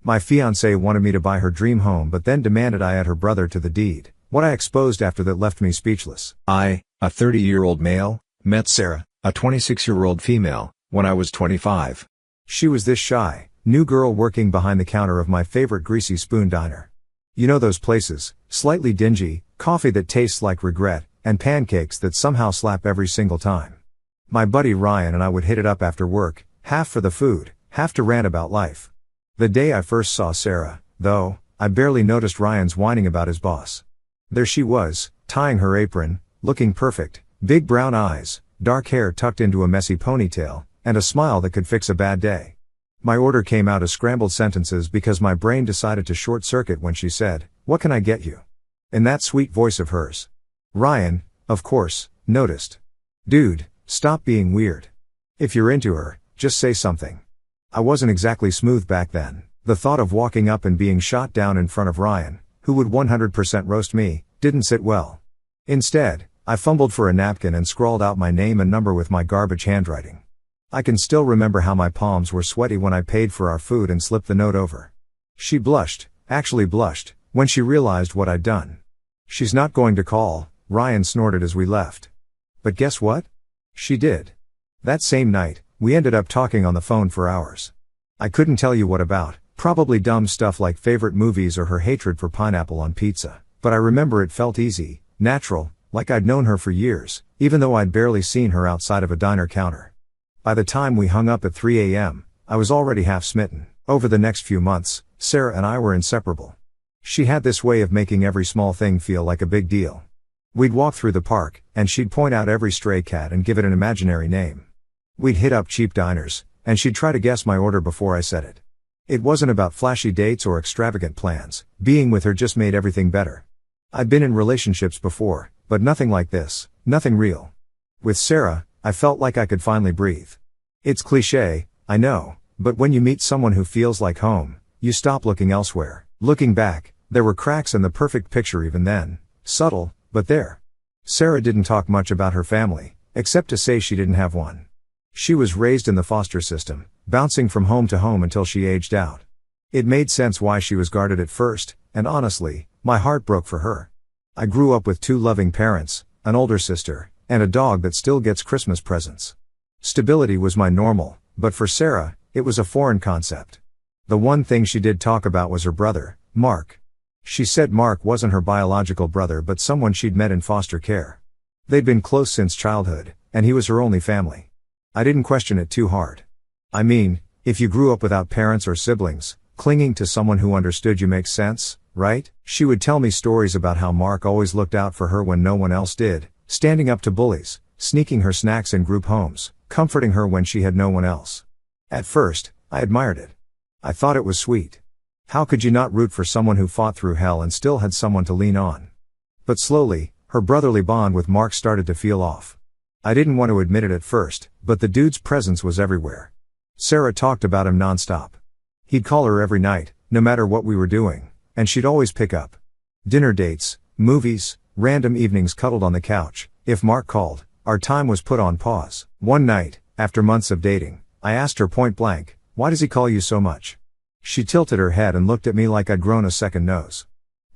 My fiancée wanted me to buy her dream home but then demanded I add her brother to the deed. What I exposed after that left me speechless. I, a 30-year-old male, met Sarah, a 26-year-old female, when I was 25. She was this shy, new girl working behind the counter of my favorite Greasy Spoon diner. You know those places, slightly dingy, coffee that tastes like regret, and pancakes that somehow slap every single time. My buddy Ryan and I would hit it up after work, half for the food, half to rant about life. The day I first saw Sarah, though, I barely noticed Ryan's whining about his boss. There she was, tying her apron, looking perfect, big brown eyes, dark hair tucked into a messy ponytail, and a smile that could fix a bad day. My order came out as scrambled sentences because my brain decided to short circuit when she said, "What can I get you?" in that sweet voice of hers. Ryan, of course, noticed. "Dude, stop being weird. If you're into her, just say something." I wasn't exactly smooth back then. The thought of walking up and being shot down in front of Ryan, who would 100% roast me, didn't sit well. Instead, I fumbled for a napkin and scrawled out my name and number with my garbage handwriting. I can still remember how my palms were sweaty when I paid for our food and slipped the note over. She blushed, actually blushed, when she realized what I'd done. "She's not going to call," Ryan snorted as we left. But guess what? She did. That same night, we ended up talking on the phone for hours. I couldn't tell you what about, probably dumb stuff like favorite movies or her hatred for pineapple on pizza, but I remember it felt easy, natural, like I'd known her for years, even though I'd barely seen her outside of a diner counter. By the time we hung up at 3 a.m., I was already half smitten. Over the next few months, Sarah and I were inseparable. She had this way of making every small thing feel like a big deal. We'd walk through the park, and she'd point out every stray cat and give it an imaginary name. We'd hit up cheap diners, and she'd try to guess my order before I said it. It wasn't about flashy dates or extravagant plans. Being with her just made everything better. I'd been in relationships before, but nothing like this, nothing real. With Sarah, I felt like I could finally breathe. It's cliché, I know, but when you meet someone who feels like home, you stop looking elsewhere. Looking back, there were cracks in the perfect picture even then, subtle, but there. Sarah didn't talk much about her family, except to say she didn't have one. She was raised in the foster system, bouncing from home to home until she aged out. It made sense why she was guarded at first, and honestly, my heart broke for her. I grew up with two loving parents, an older sister, and a dog that still gets Christmas presents. Stability was my normal, but for Sarah, it was a foreign concept. The one thing she did talk about was her brother, Mark. She said Mark wasn't her biological brother but someone she'd met in foster care. They'd been close since childhood, and he was her only family. I didn't question it too hard. I mean, if you grew up without parents or siblings, clinging to someone who understood you makes sense, right? She would tell me stories about how Mark always looked out for her when no one else did, standing up to bullies, sneaking her snacks in group homes, comforting her when she had no one else. At first, I admired it. I thought it was sweet. How could you not root for someone who fought through hell and still had someone to lean on? But slowly, her brotherly bond with Mark started to feel off. I didn't want to admit it at first, but the dude's presence was everywhere. Sarah talked about him nonstop. He'd call her every night, no matter what we were doing, and she'd always pick up. Dinner dates, movies, random evenings cuddled on the couch. If Mark called, our time was put on pause. One night, after months of dating, I asked her point blank, "Why does he call you so much?" She tilted her head and looked at me like I'd grown a second nose.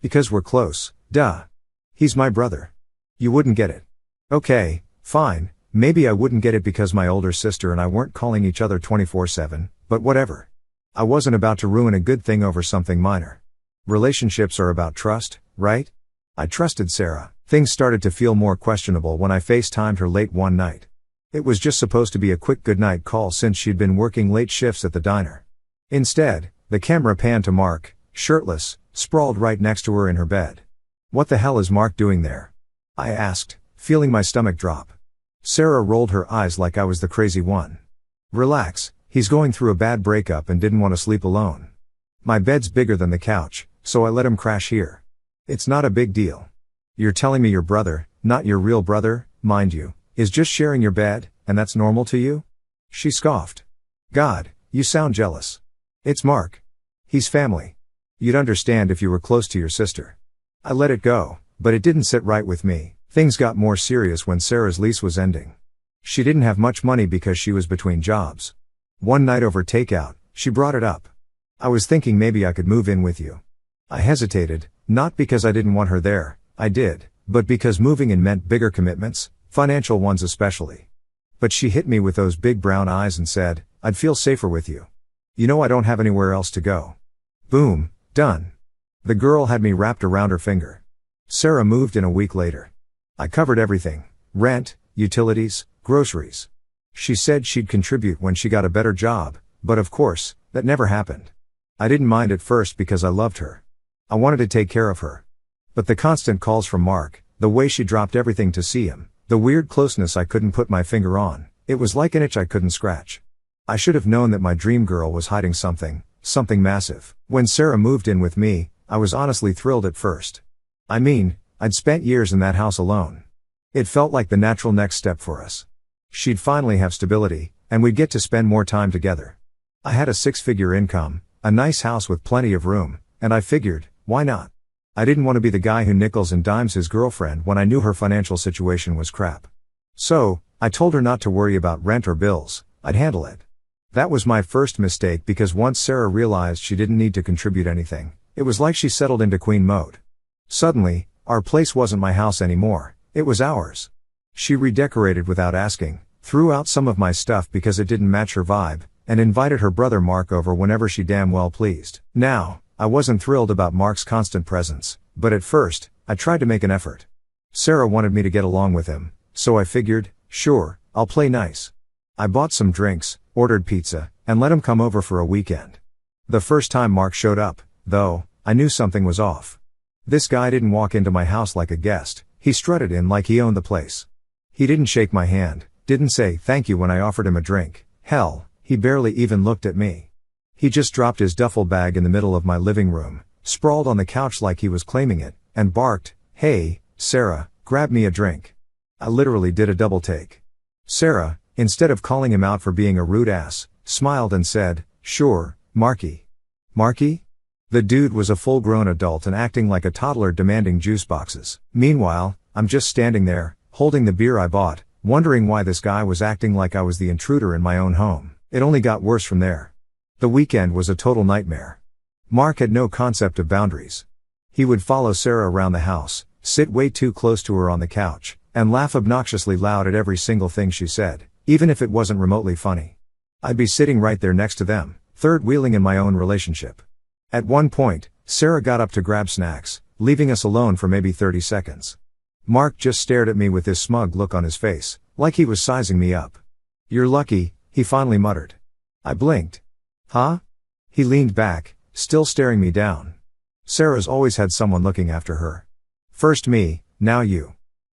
"Because we're close, duh. He's my brother. You wouldn't get it." Okay, fine, maybe I wouldn't get it because my older sister and I weren't calling each other 24/7, but whatever. I wasn't about to ruin a good thing over something minor. Relationships are about trust, right? I trusted Sarah. Things started to feel more questionable when I FaceTimed her late one night. It was just supposed to be a quick goodnight call since she'd been working late shifts at the diner. Instead, the camera panned to Mark, shirtless, sprawled right next to her in her bed. "What the hell is Mark doing there?" I asked, feeling my stomach drop. Sarah rolled her eyes like I was the crazy one. "Relax, he's going through a bad breakup and didn't want to sleep alone. My bed's bigger than the couch, so I let him crash here. It's not a big deal. You're telling me your brother, not your real brother, mind you, is just sharing your bed, and that's normal to you?" She scoffed. "God, you sound jealous. It's Mark. He's family. You'd understand if you were close to your sister." I let it go, but it didn't sit right with me. Things got more serious when Sarah's lease was ending. She didn't have much money because she was between jobs. One night over takeout, she brought it up. I was thinking maybe I could move in with you. I hesitated, not because I didn't want her there, I did, but because moving in meant bigger commitments, financial ones especially. But she hit me with those big brown eyes and said, I'd feel safer with you. You know I don't have anywhere else to go. Boom, done. The girl had me wrapped around her finger. Sarah moved in a week later. I covered everything: rent, utilities, groceries. She said she'd contribute when she got a better job, but of course, that never happened. I didn't mind at first because I loved her. I wanted to take care of her. But the constant calls from Mark, the way she dropped everything to see him, the weird closeness I couldn't put my finger on, it was like an itch I couldn't scratch. I should have known that my dream girl was hiding something massive. When Sarah moved in with me, I was honestly thrilled at first. I mean, I'd spent years in that house alone. It felt like the natural next step for us. She'd finally have stability, and we'd get to spend more time together. I had a 6-figure income, a nice house with plenty of room, and I figured, why not? I didn't want to be the guy who nickels and dimes his girlfriend when I knew her financial situation was crap. So, I told her not to worry about rent or bills, I'd handle it. That was my first mistake because once Sarah realized she didn't need to contribute anything, it was like she settled into queen mode. Suddenly, our place wasn't my house anymore, it was ours. She redecorated without asking, threw out some of my stuff because it didn't match her vibe, and invited her brother Mark over whenever she damn well pleased. Now, I wasn't thrilled about Mark's constant presence, but at first, I tried to make an effort. Sarah wanted me to get along with him, so I figured, sure, I'll play nice. I bought some drinks, ordered pizza, and let him come over for a weekend. The first time Mark showed up, though, I knew something was off. This guy didn't walk into my house like a guest, he strutted in like he owned the place. He didn't shake my hand, didn't say thank you when I offered him a drink, hell, he barely even looked at me. He just dropped his duffel bag in the middle of my living room, sprawled on the couch like he was claiming it, and barked, "Hey, Sarah, grab me a drink." I literally did a double take. Sarah, instead of calling him out for being a rude ass, smiled and said, "Sure, Marky." Marky? The dude was a full-grown adult and acting like a toddler demanding juice boxes. Meanwhile, I'm just standing there, holding the beer I bought, wondering why this guy was acting like I was the intruder in my own home. It only got worse from there. The weekend was a total nightmare. Mark had no concept of boundaries. He would follow Sarah around the house, sit way too close to her on the couch, and laugh obnoxiously loud at every single thing she said, even if it wasn't remotely funny. I'd be sitting right there next to them, third-wheeling in my own relationship. At one point, Sarah got up to grab snacks, leaving us alone for maybe 30 seconds. Mark just stared at me with this smug look on his face, like he was sizing me up. "You're lucky," he finally muttered. I blinked. Huh? He leaned back, still staring me down. Sarah's always had someone looking after her. First me, now you.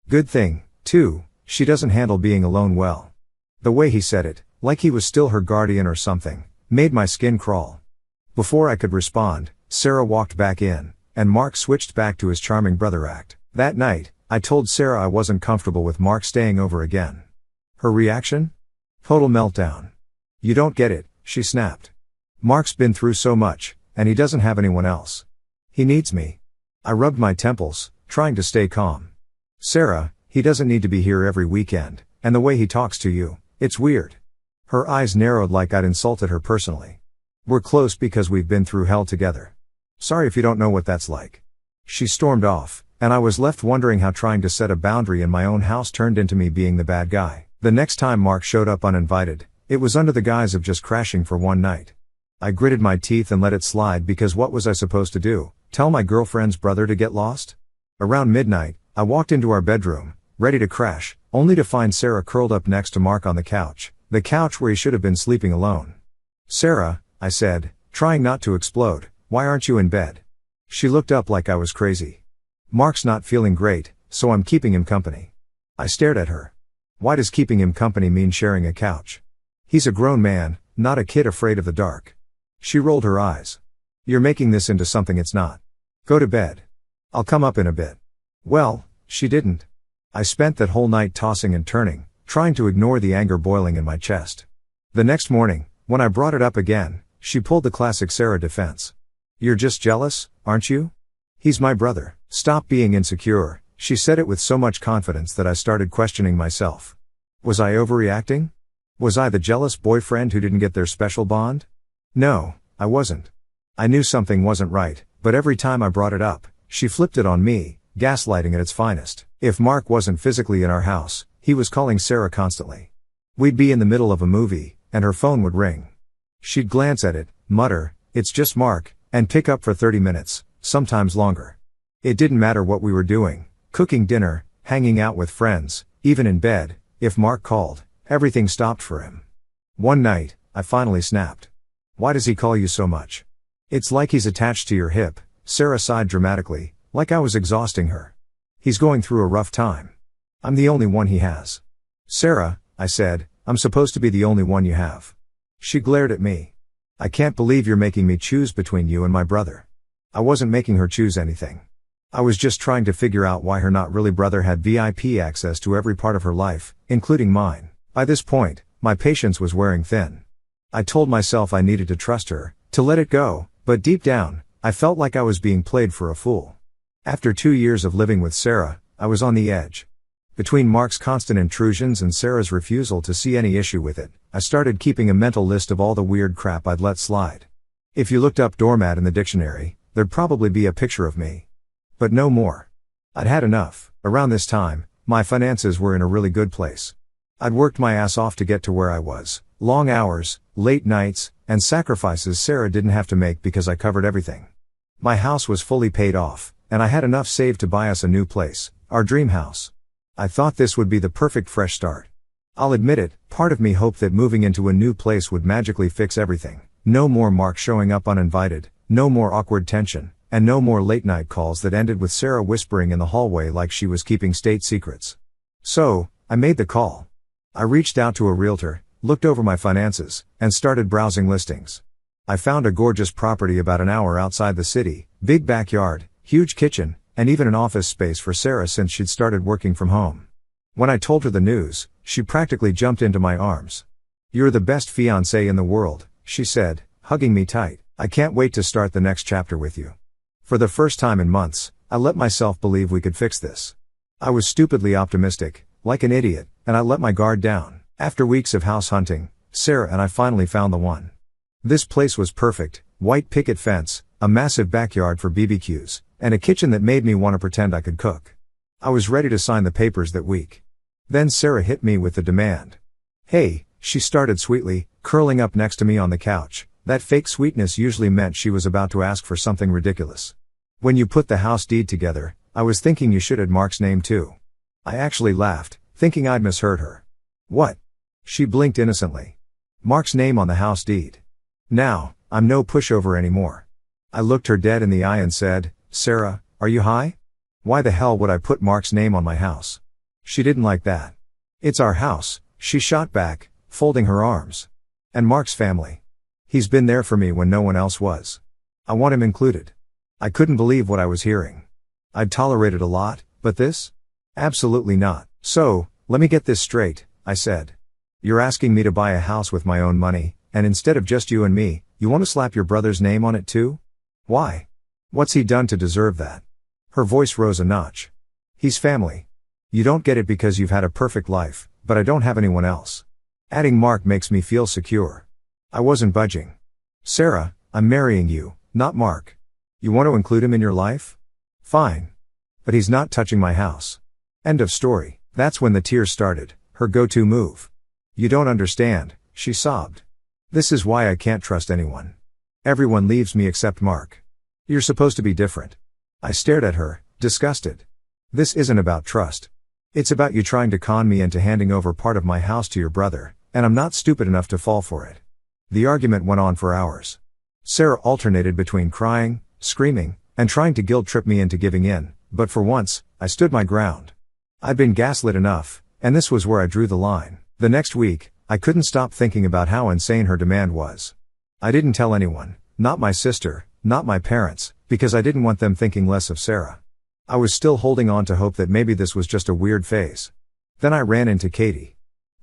Good thing, too, she doesn't handle being alone well. The way he said it, like he was still her guardian or something, made my skin crawl. Before I could respond, Sarah walked back in, and Mark switched back to his charming brother act. That night, I told Sarah I wasn't comfortable with Mark staying over again. Her reaction? Total meltdown. "You don't get it," she snapped. "Mark's been through so much, and he doesn't have anyone else. He needs me." I rubbed my temples, trying to stay calm. "Sarah, he doesn't need to be here every weekend, and the way he talks to you, it's weird." Her eyes narrowed like I'd insulted her personally. "We're close because we've been through hell together. Sorry if you don't know what that's like." She stormed off, and I was left wondering how trying to set a boundary in my own house turned into me being the bad guy. The next time Mark showed up uninvited, it was under the guise of just crashing for one night. I gritted my teeth and let it slide because what was I supposed to do? Tell my girlfriend's brother to get lost? Around midnight, I walked into our bedroom, ready to crash, only to find Sarah curled up next to Mark on the couch where he should have been sleeping alone. "Sarah," I said, trying not to explode, "why aren't you in bed?" She looked up like I was crazy. "Mark's not feeling great, so I'm keeping him company." I stared at her. Why does keeping him company mean sharing a couch? He's a grown man, not a kid afraid of the dark. She rolled her eyes. "You're making this into something it's not. Go to bed. I'll come up in a bit." Well, she didn't. I spent that whole night tossing and turning, trying to ignore the anger boiling in my chest. The next morning, when I brought it up again, she pulled the classic Sarah defense. "You're just jealous, aren't you? He's my brother." "Stop being insecure," she said it with so much confidence that I started questioning myself. Was I overreacting? Was I the jealous boyfriend who didn't get their special bond? No, I wasn't. I knew something wasn't right, but every time I brought it up, she flipped it on me, gaslighting at its finest. If Mark wasn't physically in our house, he was calling Sarah constantly. We'd be in the middle of a movie, and her phone would ring. She'd glance at it, mutter, "It's just Mark," and pick up for 30 minutes, sometimes longer. It didn't matter what we were doing, cooking dinner, hanging out with friends, even in bed, if Mark called, everything stopped for him. One night, I finally snapped. "Why does he call you so much?" "It's like he's attached to your hip," Sarah sighed dramatically, like I was exhausting her. "He's going through a rough time. I'm the only one he has." "Sarah," I said, "I'm supposed to be the only one you have." She glared at me. "I can't believe you're making me choose between you and my brother." I wasn't making her choose anything. I was just trying to figure out why her not really brother had VIP access to every part of her life, including mine. By this point, my patience was wearing thin. I told myself I needed to trust her, to let it go, but deep down, I felt like I was being played for a fool. After 2 years of living with Sarah, I was on the edge. Between Mark's constant intrusions and Sarah's refusal to see any issue with it, I started keeping a mental list of all the weird crap I'd let slide. If you looked up doormat in the dictionary, there'd probably be a picture of me. But no more. I'd had enough. Around this time, my finances were in a really good place. I'd worked my ass off to get to where I was. Long hours, late nights, and sacrifices Sarah didn't have to make because I covered everything. My house was fully paid off, and I had enough saved to buy us a new place, our dream house. I thought this would be the perfect fresh start. I'll admit it, part of me hoped that moving into a new place would magically fix everything. No more Mark showing up uninvited, no more awkward tension, and no more late night calls that ended with Sarah whispering in the hallway like she was keeping state secrets. So, I made the call. I reached out to a realtor, looked over my finances, and started browsing listings. I found a gorgeous property about an hour outside the city, big backyard, huge kitchen, and even an office space for Sarah since she'd started working from home. When I told her the news, she practically jumped into my arms. "You're the best fiancé in the world," she said, hugging me tight. "I can't wait to start the next chapter with you." For the first time in months, I let myself believe we could fix this. I was stupidly optimistic, like an idiot, and I let my guard down. After weeks of house hunting, Sarah and I finally found the one. This place was perfect: white picket fence, a massive backyard for BBQs, and a kitchen that made me want to pretend I could cook. I was ready to sign the papers that week. Then Sarah hit me with the demand. "Hey," she started sweetly, curling up next to me on the couch. That fake sweetness usually meant she was about to ask for something ridiculous. "When you put the house deed together, I was thinking you should add Mark's name too." I actually laughed, thinking I'd misheard her. "What?" She blinked innocently. "Mark's name on the house deed. Now, I'm no pushover anymore." I looked her dead in the eye and said, "Sarah, are you high? Why the hell would I put Mark's name on my house?" She didn't like that. "It's our house," she shot back, folding her arms. "And Mark's family. He's been there for me when no one else was. I want him included." I couldn't believe what I was hearing. I'd tolerated a lot, but this? Absolutely not. "So, let me get this straight," I said. "You're asking me to buy a house with my own money, and instead of just you and me, you want to slap your brother's name on it too? Why? What's he done to deserve that?" Her voice rose a notch. "He's family. You don't get it because you've had a perfect life, but I don't have anyone else. Adding Mark makes me feel secure." I wasn't budging. "Sarah, I'm marrying you, not Mark. You want to include him in your life? Fine. But he's not touching my house." End of story. That's when the tears started, her go-to move. "You don't understand," she sobbed. "This is why I can't trust anyone. Everyone leaves me except Mark. You're supposed to be different." I stared at her, disgusted. "This isn't about trust. It's about you trying to con me into handing over part of my house to your brother, and I'm not stupid enough to fall for it." The argument went on for hours. Sarah alternated between crying, screaming, and trying to guilt-trip me into giving in, but for once, I stood my ground. I'd been gaslit enough, and this was where I drew the line. The next week, I couldn't stop thinking about how insane her demand was. I didn't tell anyone, not my sister, not my parents, because I didn't want them thinking less of Sarah. I was still holding on to hope that maybe this was just a weird phase. Then I ran into Katie.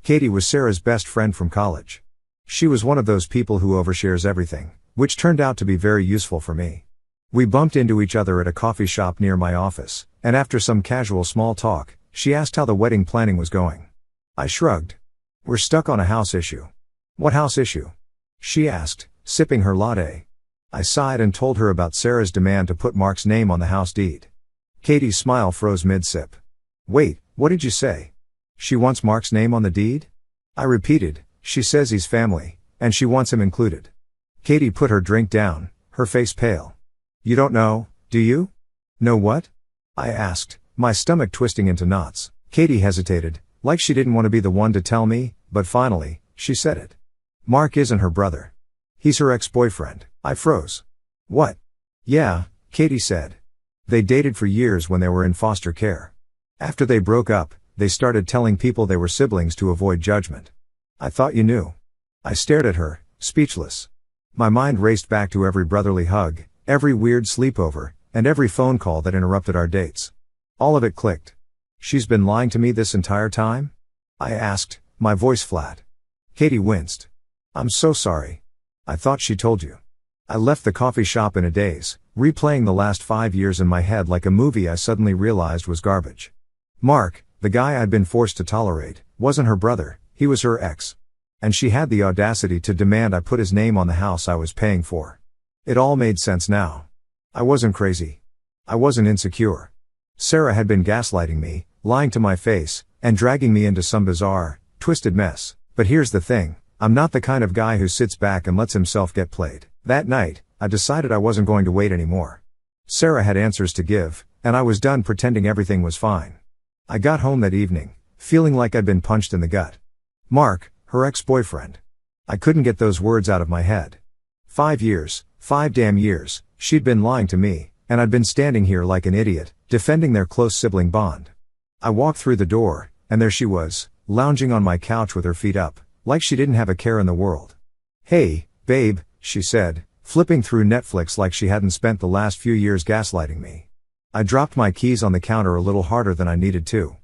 Katie was Sarah's best friend from college. She was one of those people who overshares everything, which turned out to be very useful for me. We bumped into each other at a coffee shop near my office, and after some casual small talk, she asked how the wedding planning was going. I shrugged. "We're stuck on a house issue." "What house issue?" she asked, sipping her latte. I sighed and told her about Sarah's demand to put Mark's name on the house deed. Katie's smile froze mid-sip. Wait, what did you say? She wants Mark's name on the deed? I repeated, she says he's family, and she wants him included. Katie put her drink down, her face pale. You don't know, do you? Know what? I asked, my stomach twisting into knots. Katie hesitated, like she didn't want to be the one to tell me, but finally, she said it. Mark isn't her brother. He's her ex-boyfriend. I froze. What? Yeah, Katie said. They dated for years when they were in foster care. After they broke up, they started telling people they were siblings to avoid judgment. I thought you knew. I stared at her, speechless. My mind raced back to every brotherly hug, every weird sleepover, and every phone call that interrupted our dates. All of it clicked. She's been lying to me this entire time? I asked, my voice flat. Katie winced. I'm so sorry. I thought she told you. I left the coffee shop in a daze, replaying the last 5 years in my head like a movie I suddenly realized was garbage. Mark, the guy I'd been forced to tolerate, wasn't her brother, he was her ex. And she had the audacity to demand I put his name on the house I was paying for. It all made sense now. I wasn't crazy. I wasn't insecure. Sarah had been gaslighting me, lying to my face, and dragging me into some bizarre, twisted mess. But here's the thing, I'm not the kind of guy who sits back and lets himself get played. That night, I decided I wasn't going to wait anymore. Sarah had answers to give, and I was done pretending everything was fine. I got home that evening, feeling like I'd been punched in the gut. Mark, her ex-boyfriend. I couldn't get those words out of my head. 5 years, 5 damn years, she'd been lying to me, and I'd been standing here like an idiot, defending their close sibling bond. I walked through the door, and there she was, lounging on my couch with her feet up, like she didn't have a care in the world. Hey, babe, she said, flipping through Netflix like she hadn't spent the last few years gaslighting me. I dropped my keys on the counter a little harder than I needed to.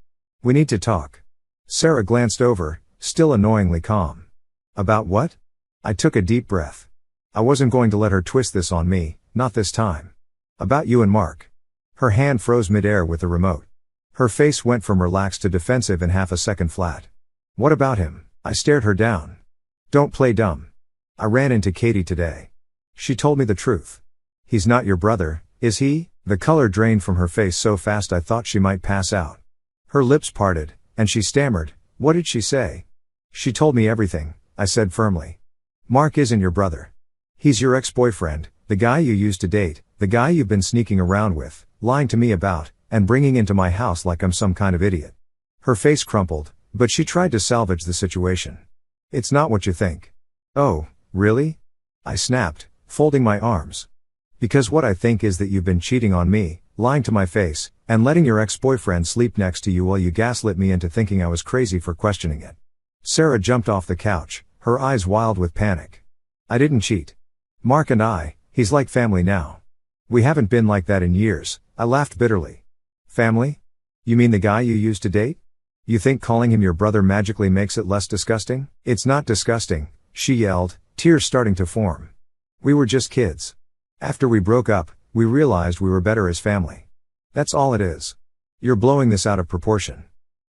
We need to talk. Sarah glanced over, still annoyingly calm. About what? I took a deep breath. I wasn't going to let her twist this on me, not this time. About you and Mark. Her hand froze midair with the remote. Her face went from relaxed to defensive in half a second flat. What about him? I stared her down. Don't play dumb. I ran into Katie today. She told me the truth. He's not your brother, is he? The color drained from her face so fast I thought she might pass out. Her lips parted, and she stammered, what did she say? She told me everything, I said firmly. Mark isn't your brother. He's your ex-boyfriend, the guy you used to date, the guy you've been sneaking around with, lying to me about, and bringing into my house like I'm some kind of idiot. Her face crumpled, but she tried to salvage the situation. It's not what you think. Oh, really? I snapped, folding my arms. Because what I think is that you've been cheating on me, lying to my face, and letting your ex-boyfriend sleep next to you while you gaslit me into thinking I was crazy for questioning it. Sarah jumped off the couch, her eyes wild with panic. I didn't cheat. Mark and he's like family now. We haven't been like that in years, I laughed bitterly. Family? You mean the guy you used to date? You think calling him your brother magically makes it less disgusting? It's not disgusting, she yelled, tears starting to form. We were just kids. After we broke up, we realized we were better as family. That's all it is. You're blowing this out of proportion.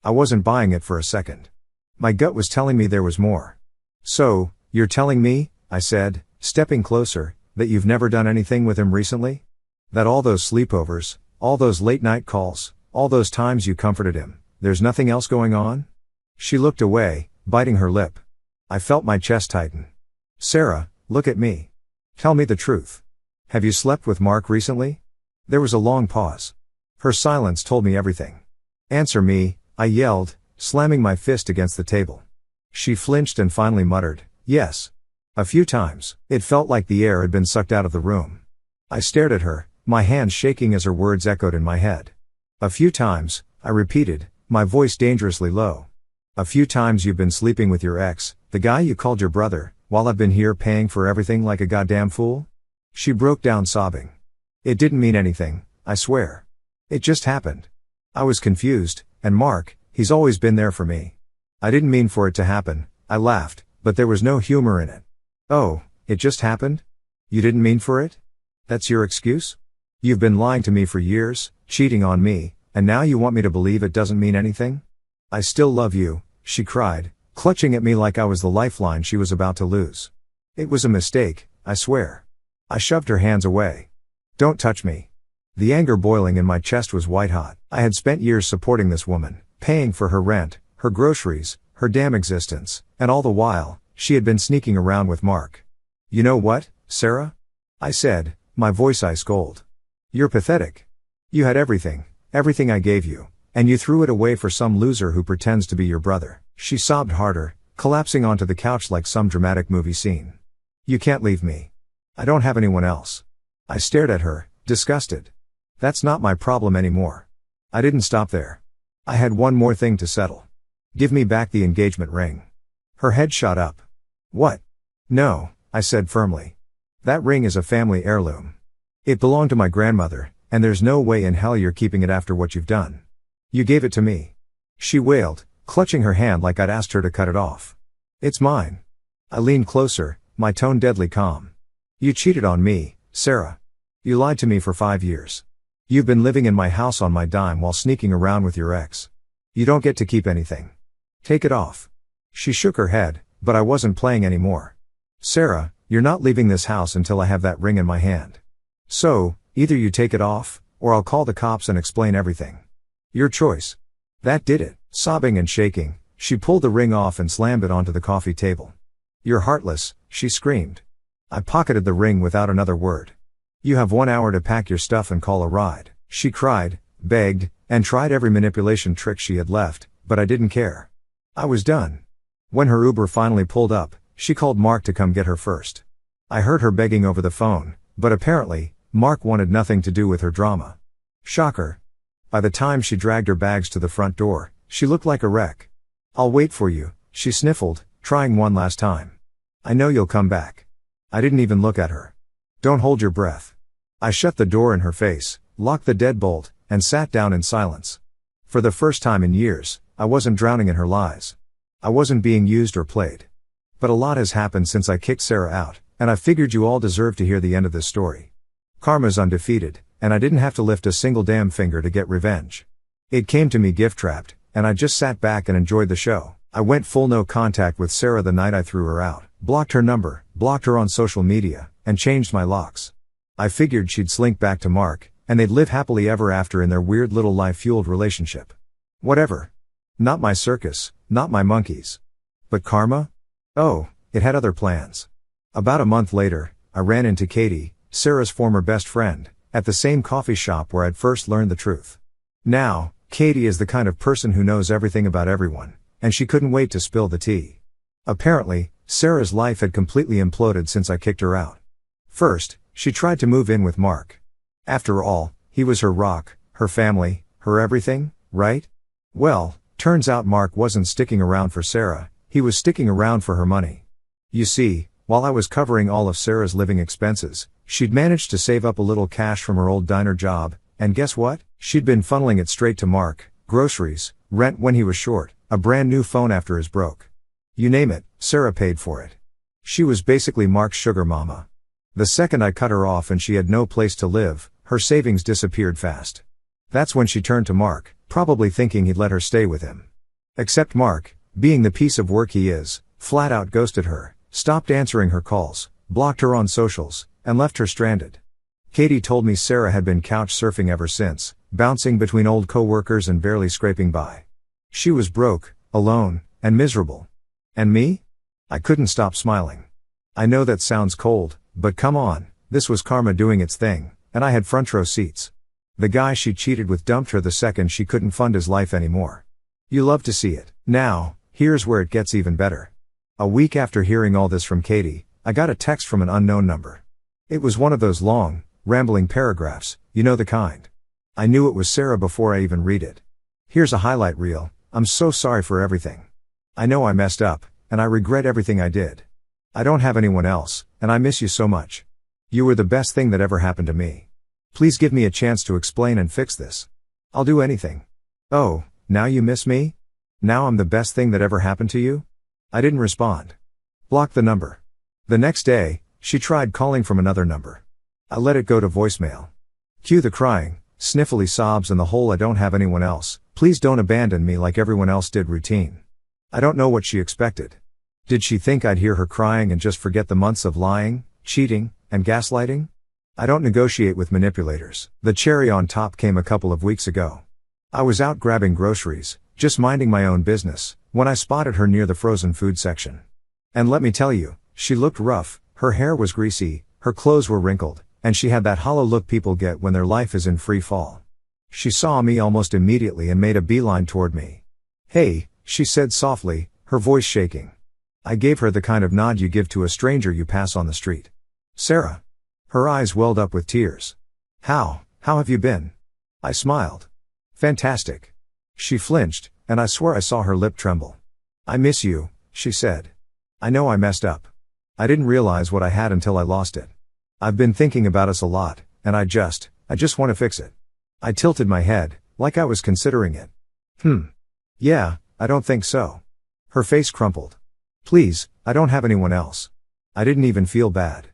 I wasn't buying it for a second. My gut was telling me there was more. So, you're telling me, I said, stepping closer, that you've never done anything with him recently? That all those sleepovers, all those late night calls, all those times you comforted him, there's nothing else going on? She looked away, biting her lip. I felt my chest tighten. Sarah, look at me. Tell me the truth. Have you slept with Mark recently? There was a long pause. Her silence told me everything. Answer me, I yelled, slamming my fist against the table. She flinched and finally muttered, yes. A few times, it felt like the air had been sucked out of the room. I stared at her, my hands shaking as her words echoed in my head. A few times, I repeated, my voice dangerously low. A few times you've been sleeping with your ex, the guy you called your brother, while I've been here paying for everything like a goddamn fool? She broke down sobbing. It didn't mean anything, I swear. It just happened. I was confused, and Mark, he's always been there for me. I didn't mean for it to happen, I laughed, but there was no humor in it. Oh, it just happened? You didn't mean for it? That's your excuse? You've been lying to me for years, cheating on me, and now you want me to believe it doesn't mean anything? I still love you, she cried, clutching at me like I was the lifeline she was about to lose. It was a mistake, I swear. I shoved her hands away. Don't touch me. The anger boiling in my chest was white hot. I had spent years supporting this woman, paying for her rent, her groceries, her damn existence, and all the while, she had been sneaking around with Mark. You know what, Sarah? I said, my voice ice cold. You're pathetic. You had everything I gave you, and you threw it away for some loser who pretends to be your brother. She sobbed harder, collapsing onto the couch like some dramatic movie scene. You can't leave me. I don't have anyone else. I stared at her, disgusted. That's not my problem anymore. I didn't stop there. I had one more thing to settle. Give me back the engagement ring. Her head shot up. What? No, I said firmly. That ring is a family heirloom. It belonged to my grandmother, and there's no way in hell you're keeping it after what you've done. You gave it to me. She wailed, clutching her hand like I'd asked her to cut it off. It's mine. I leaned closer, my tone deadly calm. You cheated on me, Sarah. You lied to me for 5 years. You've been living in my house on my dime while sneaking around with your ex. You don't get to keep anything. Take it off. She shook her head, but I wasn't playing anymore. Sarah, you're not leaving this house until I have that ring in my hand. So, either you take it off, or I'll call the cops and explain everything. Your choice. That did it. Sobbing and shaking, she pulled the ring off and slammed it onto the coffee table. You're heartless, she screamed. I pocketed the ring without another word. You have 1 hour to pack your stuff and call a ride. She cried, begged, and tried every manipulation trick she had left, but I didn't care. I was done. When her Uber finally pulled up, she called Mark to come get her first. I heard her begging over the phone, but apparently, Mark wanted nothing to do with her drama. Shocker. By the time she dragged her bags to the front door, she looked like a wreck. I'll wait for you, she sniffled, trying one last time. I know you'll come back. I didn't even look at her. Don't hold your breath. I shut the door in her face, locked the deadbolt, and sat down in silence. For the first time in years, I wasn't drowning in her lies. I wasn't being used or played. But a lot has happened since I kicked Sarah out, and I figured you all deserve to hear the end of this story. Karma's undefeated, and I didn't have to lift a single damn finger to get revenge. It came to me gift-wrapped, and I just sat back and enjoyed the show. I went full no contact with Sarah the night I threw her out, blocked her number, blocked her on social media, and changed my locks. I figured she'd slink back to Mark, and they'd live happily ever after in their weird little life-fueled relationship. Whatever. Not my circus, not my monkeys. But karma? Oh, it had other plans. About a month later, I ran into Katie, Sarah's former best friend, at the same coffee shop where I'd first learned the truth. Now, Katie is the kind of person who knows everything about everyone, and she couldn't wait to spill the tea. Apparently, Sarah's life had completely imploded since I kicked her out. First, she tried to move in with Mark. After all, he was her rock, her family, her everything, right? Well, turns out Mark wasn't sticking around for Sarah, he was sticking around for her money. You see, while I was covering all of Sarah's living expenses, she'd managed to save up a little cash from her old diner job, and guess what? She'd been funneling it straight to Mark: groceries, rent when he was short, a brand new phone after his broke. You name it, Sarah paid for it. She was basically Mark's sugar mama. The second I cut her off and she had no place to live, her savings disappeared fast. That's when she turned to Mark, probably thinking he'd let her stay with him. Except Mark, being the piece of work he is, flat out ghosted her, stopped answering her calls, blocked her on socials, and left her stranded. Katie told me Sarah had been couch surfing ever since, bouncing between old co-workers and barely scraping by. She was broke, alone, and miserable. And me? I couldn't stop smiling. I know that sounds cold, but come on, this was karma doing its thing, and I had front row seats. The guy she cheated with dumped her the second she couldn't fund his life anymore. You love to see it. Now, here's where it gets even better. A week after hearing all this from Katie, I got a text from an unknown number. It was one of those long, rambling paragraphs, you know the kind. I knew it was Sarah before I even read it. Here's a highlight reel. I'm so sorry for everything. I know I messed up, and I regret everything I did. I don't have anyone else, and I miss you so much. You were the best thing that ever happened to me. Please give me a chance to explain and fix this. I'll do anything. Oh, now you miss me? Now I'm the best thing that ever happened to you? I didn't respond. Block the number. The next day, she tried calling from another number. I let it go to voicemail. Cue the crying, sniffly sobs and the whole "I don't have anyone else, please don't abandon me like everyone else did" routine. I don't know what she expected. Did she think I'd hear her crying and just forget the months of lying, cheating, and gaslighting? I don't negotiate with manipulators. The cherry on top came a couple of weeks ago. I was out grabbing groceries, just minding my own business, when I spotted her near the frozen food section. And let me tell you, she looked rough, her hair was greasy, her clothes were wrinkled, and she had that hollow look people get when their life is in free fall. She saw me almost immediately and made a beeline toward me. "Hey," she said softly, her voice shaking. I gave her the kind of nod you give to a stranger you pass on the street. "Sarah." Her eyes welled up with tears. How have you been?" I smiled. "Fantastic." She flinched, and I swear I saw her lip tremble. "I miss you," she said. "I know I messed up. I didn't realize what I had until I lost it. I've been thinking about us a lot, and I just want to fix it." I tilted my head, like I was considering it. Yeah, I don't think so." Her face crumpled. "Please, I don't have anyone else. I didn't even feel bad.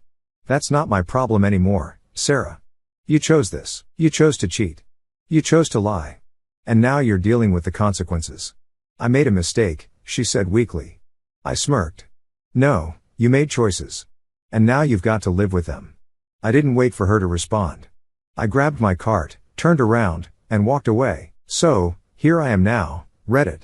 That's not my problem anymore, Sarah. You chose this. You chose to cheat. You chose to lie. And now you're dealing with the consequences." "I made a mistake," she said weakly. I smirked. "No, you made choices. And now you've got to live with them." I didn't wait for her to respond. I grabbed my cart, turned around, and walked away. So, here I am now, Reddit.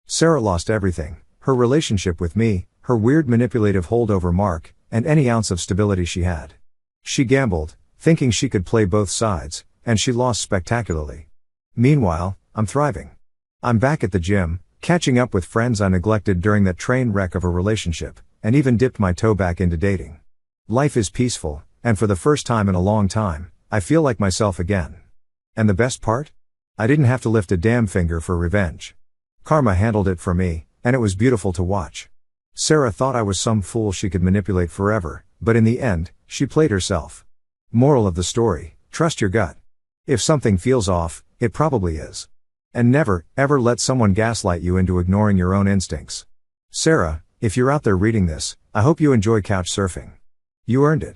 Sarah lost everything: her relationship with me, her weird manipulative hold over Mark, and any ounce of stability she had. She gambled, thinking she could play both sides, and she lost spectacularly. Meanwhile, I'm thriving. I'm back at the gym, catching up with friends I neglected during that train wreck of a relationship, and even dipped my toe back into dating. Life is peaceful, and for the first time in a long time, I feel like myself again. And the best part? I didn't have to lift a damn finger for revenge. Karma handled it for me, and it was beautiful to watch. Sarah thought I was some fool she could manipulate forever, but in the end, she played herself. Moral of the story: trust your gut. If something feels off, it probably is. And never, ever let someone gaslight you into ignoring your own instincts. Sarah, if you're out there reading this, I hope you enjoy couch surfing. You earned it.